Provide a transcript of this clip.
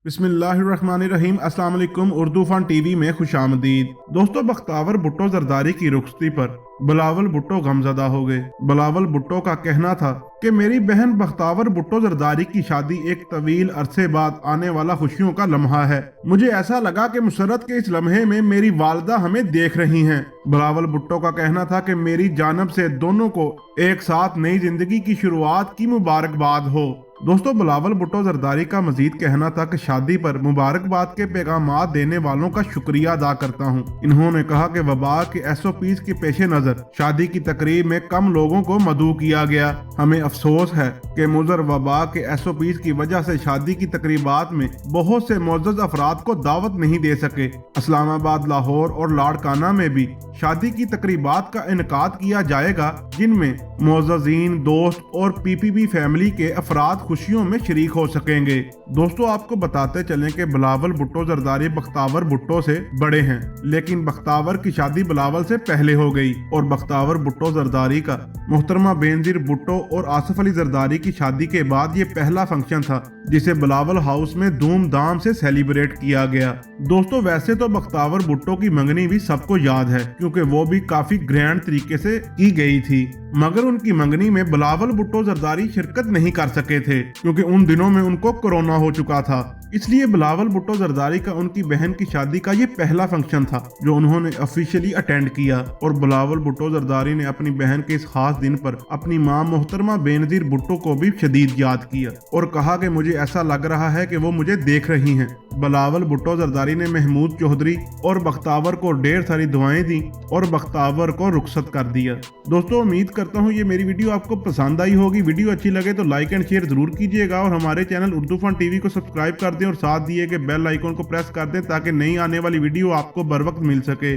बिस्मिल्लाहिर्रहमानिर्रहीम। अस्सलाम वालेकुम। उर्दू फन टीवी में खुशामदीद। दोस्तों, बख्तावर भुट्टो जरदारी की रुखसती पर बिलावल भुट्टो गमजदा हो गए। बिलावल भुट्टो का कहना था कि मेरी बहन बख्तावर भुट्टो जरदारी की शादी एक तवील अरसे बाद आने वाला खुशियों का लम्हा है। मुझे ऐसा लगा कि मुसरत के इस लम्हे में मेरी वालदा हमें देख रही हैं। बिलावल भुट्टो का कहना था कि मेरी जानब से दोनों को एक साथ नई जिंदगी की शुरुआत की मुबारकबाद हो। दोस्तों, बिलावल भुट्टो जरदारी का मजीद कहना था कि शादी पर मुबारकबाद के पैगामात देने वालों का शुक्रिया अदा करता हूँ। इन्होंने कहा कि वबा के SOPs के पेश नजर शादी की तकरीब में कम लोगों को मदऊ किया गया। हमें अफसोस है कि मुज़र वबा के SOPs की वजह से शादी की तकरीबात में बहुत से मुअज़्ज़ज़ अफराद को दावत नहीं दे सके। इस्लामाबाद, लाहौर और लाड़काना में भी शादी की तकरीबात का इनकाद किया जाएगा, जिनमें मुअज़्ज़ज़ीन, दोस्त और PPP फैमिली के अफराद खुशियों में शरीक हो सकेंगे। दोस्तों, आपको बताते चलें कि बिलावल भुट्टो जरदारी बख्तावर भुट्टो से बड़े हैं, लेकिन बख्तावर की शादी बिलावल से पहले हो गई और बख्तावर भुट्टो जरदारी का मोहतरमा बेनजीर भुट्टो और आसिफ अली जरदारी की शादी के बाद ये पहला फंक्शन था जिसे बिलावल हाउस में धूमधाम से सेलिब्रेट किया गया। दोस्तों, वैसे तो बख्तावर भुट्टो की मंगनी भी सबको याद है, क्योंकि वो भी काफी ग्रैंड तरीके से की गई थी, मगर उनकी मंगनी में बिलावल भुट्टो जरदारी शिरकत नहीं कर सके थे क्योंकि उन दिनों में उनको कोरोना हो चुका था। इसलिए बिलावल भुट्टो जरदारी का उनकी बहन की शादी का ये पहला फंक्शन था जो उन्होंने ऑफिशियली अटेंड किया। और बिलावल भुट्टो जरदारी ने अपनी बहन के इस खास दिन पर अपनी मां मोहतरमा बेनजीर भुट्टो को भी शदीद याद किया और कहा कि मुझे ऐसा लग रहा है कि वो मुझे देख रही हैं। बिलावल भुट्टो जरदारी ने महमूद चौधरी और बख्तावर को ढेर सारी दुआएं दी और बख्तावर को रुखसत कर दिया। दोस्तों, उम्मीद करता हूँ ये मेरी वीडियो आपको पसंद आई होगी। वीडियो अच्छी लगे तो लाइक एंड शेयर जरूर कीजिएगा और हमारे चैनल उर्दू फन टीवी को सब्सक्राइब कर दें और साथ दिए गए बेल आइकन को प्रेस कर दें ताकि नई आने वाली वीडियो आपको बर वक्त मिल सके।